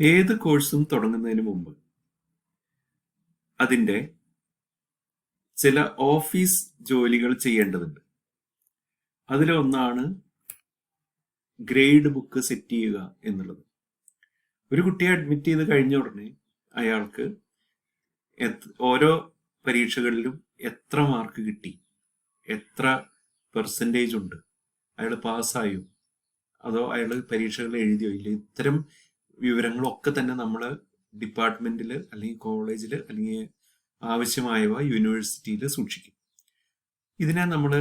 ഏത് കോഴ്സും തുടങ്ങുന്നതിന് മുമ്പ് അതിൻ്റെ ചില ഓഫീസ് ജോലികൾ ചെയ്യേണ്ടതുണ്ട്. അതിലൊന്നാണ് ഗ്രേഡ് ബുക്ക് സെറ്റ് ചെയ്യുക എന്നുള്ളത്. ഒരു കുട്ടിയെ അഡ്മിറ്റ് ചെയ്ത് കഴിഞ്ഞ ഉടനെ അയാൾക്ക് ഓരോ പരീക്ഷകളിലും എത്ര മാർക്ക് കിട്ടി, എത്ര പെർസെൻറ്റേജ് ഉണ്ട്, അയാൾ പാസ്സായോ അതോ അയാൾ പരീക്ഷകൾ എഴുതിയോ ഇല്ല, ഇത്തരം വിവരങ്ങളൊക്കെ തന്നെ നമ്മൾ ഡിപ്പാർട്ട്മെന്റിൽ അല്ലെങ്കിൽ കോളേജിൽ അല്ലെങ്കിൽ ആവശ്യമായവ യൂണിവേഴ്സിറ്റിയിൽ സൂക്ഷിക്കും. ഇതിനെ നമ്മൾ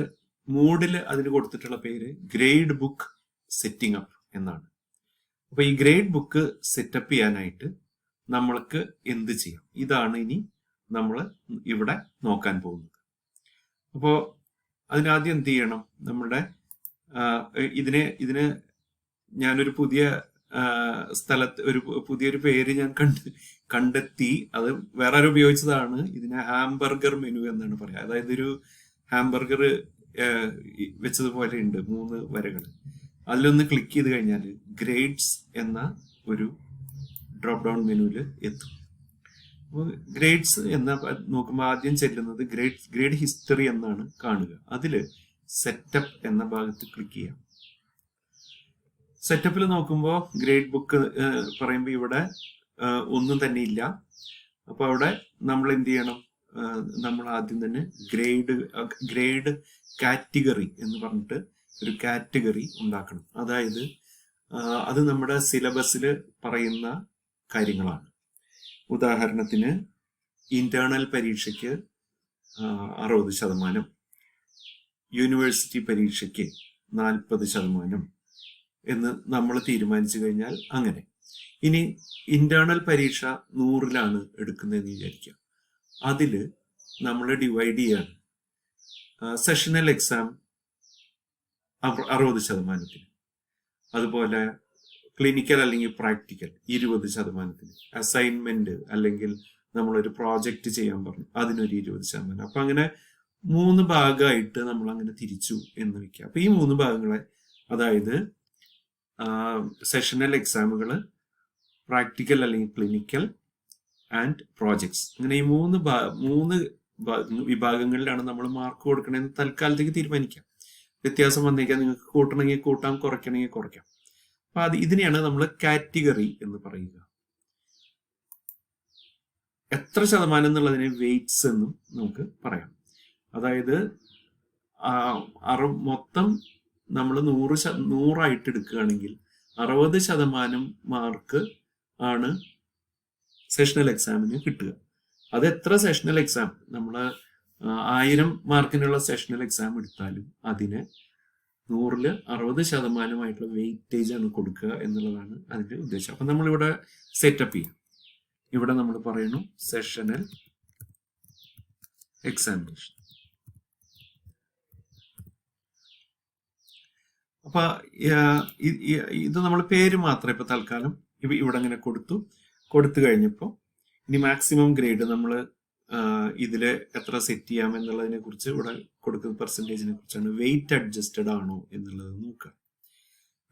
മൂഡിൽ അതിന് കൊടുത്തിട്ടുള്ള പേര് ഗ്രേഡ് ബുക്ക് സെറ്റിംഗ് അപ്പ് എന്നാണ്. അപ്പൊ ഈ ഗ്രേഡ് ബുക്ക് സെറ്റപ്പ് ചെയ്യാനായിട്ട് നമ്മൾക്ക് എന്ത് ചെയ്യാം, ഇതാണ് ഇനി നമ്മൾ ഇവിടെ നോക്കാൻ പോകുന്നത്. അപ്പോൾ അതിനാദ്യം എന്ത് ചെയ്യണം, നമ്മുടെ ഇതിന് ഞാനൊരു പുതിയ സ്ഥലത്ത് ഒരു പുതിയൊരു പേര് ഞാൻ കണ്ടെത്തി. അത് വേറെ ആരും ഉപയോഗിച്ചതാണ്. ഇതിനെ ഹാംബർഗർ മെനു എന്നാണ് പറയുക. അതായത് ഒരു ഹാംബർഗർ വെച്ചതുപോലെ ഉണ്ട് 3 വരകൾ. അതിലൊന്ന് ക്ലിക്ക് ചെയ്ത് കഴിഞ്ഞാൽ ഗ്രേഡ്സ് എന്ന ഒരു ഡ്രോപ്പ് ഡൗൺ മെനുവിൽ എത്തും. അപ്പോൾ ഗ്രേഡ്സ് എന്ന നോക്കുമ്പോൾ ആദ്യം ചെല്ലുന്നത് ഗ്രേഡ് ഹിസ്റ്ററി എന്നാണ് കാണുക. അതിൽ സെറ്റപ്പ് എന്ന ഭാഗത്ത് ക്ലിക്ക് ചെയ്യാം. സെറ്റപ്പിൽ നോക്കുമ്പോൾ ഗ്രേഡ് ബുക്ക് പറയുമ്പോൾ ഇവിടെ ഒന്നും തന്നെ ഇല്ല. അപ്പോൾ അവിടെ നമ്മൾ എന്ത് ചെയ്യണം, നമ്മൾ ആദ്യം തന്നെ ഗ്രേഡ് കാറ്റഗറി എന്ന് പറഞ്ഞിട്ട് ഒരു കാറ്റഗറി ഉണ്ടാക്കണം. അതായത് അത് നമ്മുടെ സിലബസിൽ പറയുന്ന കാര്യങ്ങളാണ്. ഉദാഹരണത്തിന് ഇന്റേണൽ പരീക്ഷയ്ക്ക് 60%, യൂണിവേഴ്സിറ്റി പരീക്ഷയ്ക്ക് 40% എന്ന് നമ്മൾ തീരുമാനിച്ചു കഴിഞ്ഞാൽ അങ്ങനെ. ഇനി ഇന്റേണൽ പരീക്ഷ 100-ലാണ് എടുക്കുന്നതെന്ന് വിചാരിക്കുക. അതിൽ നമ്മൾ ഡിവൈഡ് ചെയ്യാണ്. സെഷണൽ എക്സാം 60%, അതുപോലെ ക്ലിനിക്കൽ അല്ലെങ്കിൽ പ്രാക്ടിക്കൽ 20%, അസൈൻമെന്റ് അല്ലെങ്കിൽ നമ്മളൊരു പ്രോജക്റ്റ് ചെയ്യാൻ പറഞ്ഞു അതിനൊരു 20%. അപ്പൊ അങ്ങനെ 3 ഭാഗമായിട്ട് നമ്മൾ അങ്ങനെ തിരിച്ചു എന്ന് വെക്കുക. അപ്പൊ ഈ 3 ഭാഗങ്ങളെ, അതായത് സെഷണൽ എക്സാമുകൾ, പ്രാക്ടിക്കൽ അല്ലെങ്കിൽ ക്ലിനിക്കൽ ആൻഡ് പ്രോജക്ട്സ്, അങ്ങനെ ഈ 3 വിഭാഗങ്ങളിലാണ് നമ്മൾ മാർക്ക് കൊടുക്കണമെന്ന് തൽക്കാലത്തേക്ക് തീരുമാനിക്കാം. വ്യത്യാസം വന്നേക്കാം. നിങ്ങൾക്ക് കൂട്ടണമെങ്കിൽ കൂട്ടാം, കുറയ്ക്കണമെങ്കിൽ കുറയ്ക്കാം. അപ്പൊ ഇതിനെയാണ് നമ്മൾ കാറ്റഗറി എന്ന് പറയുക. എത്ര ശതമാനം എന്നുള്ളതിനെ വെയ്റ്റ്സ് എന്നും നമുക്ക് പറയാം. അതായത് മൊത്തം നമ്മൾ 100 എടുക്കുകയാണെങ്കിൽ 60% മാർക്ക് ആണ് സെഷണൽ എക്സാമിന് കിട്ടുക. അത് എത്ര സെഷണൽ എക്സാം, നമ്മൾ 1000 മാർക്കിനുള്ള സെഷണൽ എക്സാം എടുത്താലും അതിന് 100-ൽ 60% വെയിറ്റേജ് ആണ് കൊടുക്കുക എന്നുള്ളതാണ് അതിന്റെ ഉദ്ദേശം. അപ്പൊ നമ്മളിവിടെ സെറ്റപ്പ് ചെയ്യാം. ഇവിടെ നമ്മൾ പറയുന്നു സെഷണൽ എക്സാമിനേഷൻ. അപ്പൊ ഇത് നമ്മൾ പേര് മാത്രമേ ഇപ്പൊ തൽക്കാലം ഇവിടെ അങ്ങനെ കൊടുത്തു കഴിഞ്ഞപ്പോൾ ഇനി മാക്സിമം ഗ്രേഡ് നമ്മൾ ഇതില് എത്ര സെറ്റ് ചെയ്യാം എന്നുള്ളതിനെ കുറിച്ച് ഇവിടെ കൊടുക്കുന്ന പെർസെൻറ്റേജിനെ കുറിച്ചാണ്. വെയിറ്റ് അഡ്ജസ്റ്റഡ് ആണോ എന്നുള്ളത് നോക്കുക.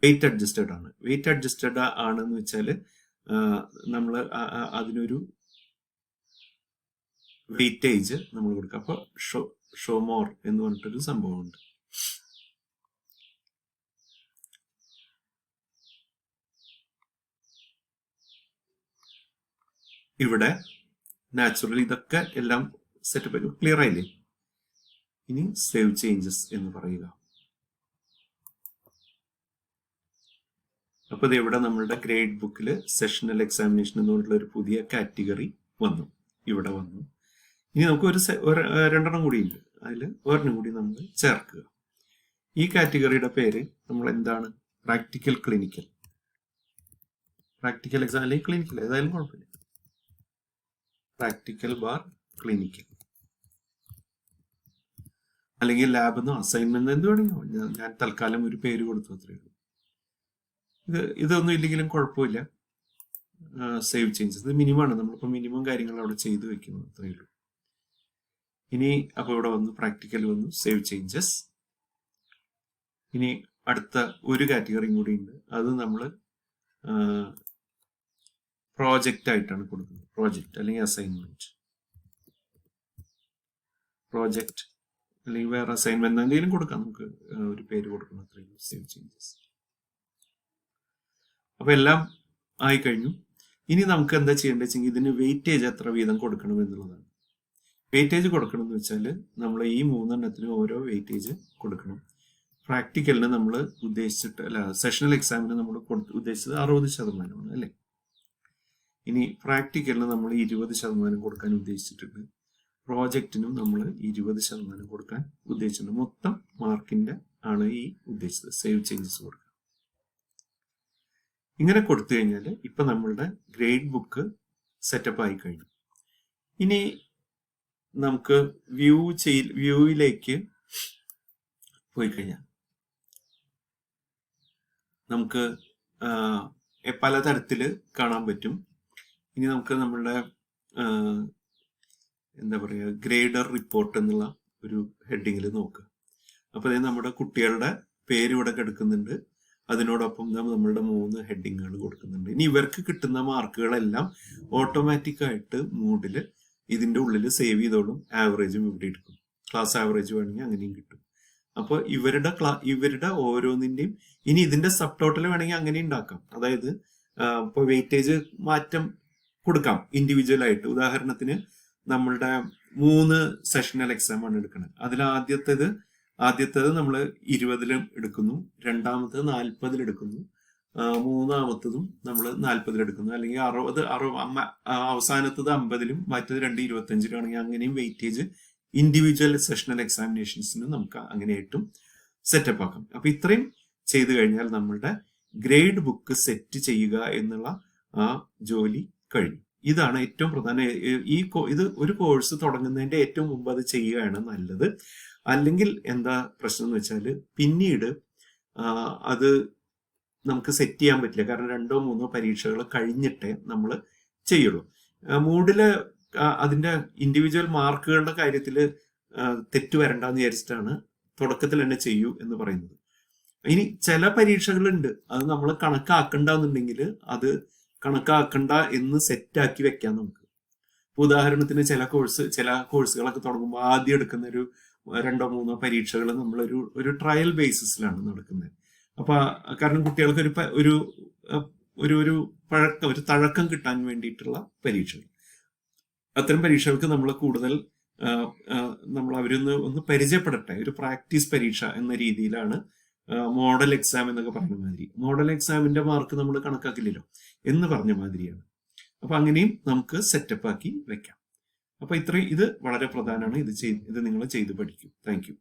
വെയിറ്റ് അഡ്ജസ്റ്റഡ് ആണ്. വെയിറ്റ് അഡ്ജസ്റ്റഡ് ആണെന്ന് വെച്ചാൽ നമ്മൾ അതിനൊരു വെയിറ്റേജ് നമ്മൾ കൊടുക്കുക. അപ്പൊ ഷോ മോർ എന്ന് പറഞ്ഞിട്ടൊരു സംഭവമുണ്ട്. ഇവിടെ നാച്ചുറൽ ഇതൊക്കെ എല്ലാം സെറ്റപ്പ് ക്ലിയർ ആയില്ലേ. ഇനി സേവ് ചേഞ്ചസ് എന്ന് പറയുക. അപ്പൊ ഇത് ഇവിടെ നമ്മളുടെ ഗ്രേഡ് ബുക്കിൽ സെഷണൽ എക്സാമിനേഷൻ എന്ന് പറഞ്ഞിട്ടുള്ള ഒരു പുതിയ കാറ്റഗറി വന്നു, ഇവിടെ വന്നു. ഇനി നമുക്ക് ഒരു 2 കൂടി ഉണ്ട്. അതിൽ ഒരെണ്ണം കൂടി നമ്മൾ ചേർക്കുക. ഈ കാറ്റഗറിയുടെ പേര് നമ്മൾ എന്താണ്, പ്രാക്ടിക്കൽ ക്ലിനിക്കൽ. പ്രാക്ടിക്കൽ എക്സാം അല്ലെങ്കിൽ ക്ലിനിക്കൽ ഏതായാലും കുഴപ്പമില്ല. പ്രാക്ടിക്കൽ ബാർ ക്ലിനിക്കൽ അല്ലെങ്കിൽ ലാബെന്നോ അസൈൻമെന്റ് എന്ത് വേണമെങ്കിലോ ഞാൻ തൽക്കാലം ഒരു പേര് കൊടുത്തു, അത്രയേ ഉള്ളൂ. ഇതൊന്നും ഇല്ലെങ്കിലും കുഴപ്പമില്ല. സേവ് ചേഞ്ചസ് ഇത് മിനിമമാണ്. നമ്മളിപ്പോൾ മിനിമം കാര്യങ്ങൾ അവിടെ ചെയ്തു വെക്കുന്നു, അത്രയേ ഉള്ളൂ. ഇനി അപ്പോൾ ഇവിടെ വന്നു പ്രാക്ടിക്കൽ വന്നു, സേവ് ചേഞ്ചസ്. ഇനി അടുത്ത ഒരു കാറ്റഗറിയും കൂടി ഉണ്ട്. അത് നമ്മൾ പ്രോജക്റ്റ് ആയിട്ടാണ് കൊടുക്കുന്നത്. പ്രോജക്റ്റ് അല്ലെങ്കിൽ അസൈൻമെന്റ്, പ്രോജക്റ്റ് അല്ലെങ്കിൽ വേറെ അസൈൻമെന്റ് എന്തെങ്കിലും കൊടുക്കാം, നമുക്ക് ഒരു പേര് കൊടുക്കണം. അത്രയും സേവ് ചേഞ്ചസ്. അപ്പൊ എല്ലാം ആയി കഴിഞ്ഞു. ഇനി നമുക്ക് എന്താ ചെയ്യേണ്ടത് വെച്ചെങ്കിൽ ഇതിന് വെയിറ്റേജ് എത്ര വീതം കൊടുക്കണം എന്നുള്ളതാണ്. വെയിറ്റേജ് കൊടുക്കണം എന്ന് വെച്ചാൽ നമ്മൾ ഈ 3 ഓരോ വെയിറ്റേജ് കൊടുക്കണം. പ്രാക്ടിക്കലിന് നമ്മൾ ഉദ്ദേശിച്ചിട്ട് അല്ല, സെഷണൽ എക്സാമിന് നമ്മൾ ഉദ്ദേശിച്ചത് 60% അല്ലേ. ഇനി പ്രാക്ടിക്കലിന് നമ്മൾ 20% കൊടുക്കാൻ ഉദ്ദേശിച്ചിട്ടുണ്ട്. പ്രോജക്റ്റിനും നമ്മൾ 20% കൊടുക്കാൻ ഉദ്ദേശിച്ചിട്ടുണ്ട്. മൊത്തം മാർക്കിന്റെ ആണ് ഈ ഉദ്ദേശിച്ചത്. സേവ് ചേഞ്ചസ് കൊടുക്കുക. ഇങ്ങനെ കൊടുത്തു കഴിഞ്ഞാൽ ഇപ്പൊ നമ്മളുടെ ഗ്രേഡ് ബുക്ക് സെറ്റപ്പ് ആയി കഴിഞ്ഞു. ഇനി നമുക്ക് വ്യൂയിലേക്ക് പോയി കഴിഞ്ഞാൽ നമുക്ക് പലതരത്തില് കാണാൻ പറ്റും. ഇനി നമുക്ക് നമ്മളുടെ എന്താ പറയുക, ഗ്രേഡർ റിപ്പോർട്ട് എന്നുള്ള ഒരു ഹെഡിങ്ങിൽ നോക്കുക. അപ്പോൾ നമ്മുടെ കുട്ടികളുടെ പേര് ഇവിടെ കിടക്കുന്നുണ്ട്. അതിനോടൊപ്പം നമ്മളുടെ 3 ഹെഡിങ്ങുകൾ കൊടുക്കുന്നുണ്ട്. ഇനി ഇവർക്ക് കിട്ടുന്ന മാർക്കുകളെല്ലാം ഓട്ടോമാറ്റിക് ആയിട്ട് മൂഡിൽ ഇതിന്റെ ഉള്ളിൽ സേവ് ചെയ്തോളും. ആവറേജും ഇവിടെ എടുക്കും. ക്ലാസ് ആവറേജ് വേണമെങ്കിൽ അങ്ങനെയും കിട്ടും. അപ്പോൾ ഇവരുടെ ഓരോന്നിന്റെയും ഇനി ഇതിന്റെ സബ് ടോട്ടൽ വേണമെങ്കിൽ അങ്ങനെ ഉണ്ടാക്കാം. അതായത് ഇപ്പോൾ വെയിറ്റേജ് മാറ്റം കൊടുക്കാം ഇൻഡിവിജ്വൽ ആയിട്ട്. ഉദാഹരണത്തിന് നമ്മളുടെ 3 സെഷണൽ എക്സാം ആണ് എടുക്കുന്നത്. അതിൽ ആദ്യത്തേത് നമ്മൾ 20 എടുക്കുന്നു, രണ്ടാമത്തേത് 40 എടുക്കുന്നു, മൂന്നാമത്തതും നമ്മൾ 40 എടുക്കുന്നു, അല്ലെങ്കിൽ 60 അവസാനത്തത് 50 മറ്റത് 25 ആണെങ്കിൽ അങ്ങനെയും വെയിറ്റേജ് ഇൻഡിവിജ്വൽ സെഷണൽ എക്സാമിനേഷൻസിന് നമുക്ക് അങ്ങനെയായിട്ടും സെറ്റപ്പ് ആക്കാം. അപ്പൊ ഇത്രയും ചെയ്തു കഴിഞ്ഞാൽ നമ്മളുടെ ഗ്രേഡ് ബുക്ക് സെറ്റ് ചെയ്യുക എന്നുള്ള ആ ജോലി കഴിഞ്ഞു. ഇതാണ് ഏറ്റവും പ്രധാന. ഇത് ഒരു കോഴ്സ് തുടങ്ങുന്നതിന്റെ ഏറ്റവും മുമ്പ് അത് ചെയ്യുകയാണ് നല്ലത്. അല്ലെങ്കിൽ എന്താ പ്രശ്നം എന്ന് വെച്ചാൽ പിന്നീട് അത് നമുക്ക് സെറ്റ് ചെയ്യാൻ പറ്റില്ല. കാരണം 2-3 പരീക്ഷകൾ കഴിഞ്ഞിട്ടേ നമ്മൾ ചെയ്യുള്ളൂ. മൂഡില് അതിന്റെ ഇൻഡിവിജ്വൽ മാർക്കുകളുടെ കാര്യത്തിൽ തെറ്റ് വരണ്ടെന്ന് വിചാരിച്ചിട്ടാണ് തുടക്കത്തിൽ തന്നെ ചെയ്യൂ എന്ന് പറയുന്നത്. ഇനി ചില പരീക്ഷകളുണ്ട്, അത് നമ്മൾ കണക്കാക്കണ്ടെന്നുണ്ടെങ്കിൽ അത് കണക്കാക്കണ്ട എന്ന് സെറ്റാക്കി വെക്കാം നമുക്ക്. ഉദാഹരണത്തിന് ചില കോഴ്സുകളൊക്കെ തുടങ്ങുമ്പോൾ ആദ്യം എടുക്കുന്ന ഒരു 2-3 പരീക്ഷകൾ നമ്മളൊരു ട്രയൽ ബേസിസിലാണ് നടക്കുന്നത്. അപ്പൊ കാരണം കുട്ടികൾക്ക് ഒരു തഴക്കം കിട്ടാൻ വേണ്ടിയിട്ടുള്ള പരീക്ഷകൾ, അത്തരം പരീക്ഷകൾക്ക് നമ്മൾ കൂടുതൽ നമ്മൾ അവരൊന്ന് പരിചയപ്പെടട്ടെ. ഒരു പ്രാക്ടീസ് പരീക്ഷ എന്ന രീതിയിലാണ് മോഡൽ എക്സാം എന്നൊക്കെ പറഞ്ഞ മാതിരി. മോഡൽ എക്സാമിന്റെ മാർക്ക് നമ്മൾ കണക്കാക്കില്ലല്ലോ എന്ന് പറഞ്ഞ മാതിരിയാണ്. അപ്പൊ അങ്ങനെയും നമുക്ക് സെറ്റപ്പ് ആക്കി വെക്കാം. അപ്പൊ ഇത് വളരെ പ്രധാനമാണ്. ഇത് നിങ്ങൾ ചെയ്ത് പഠിക്കും. Thank you.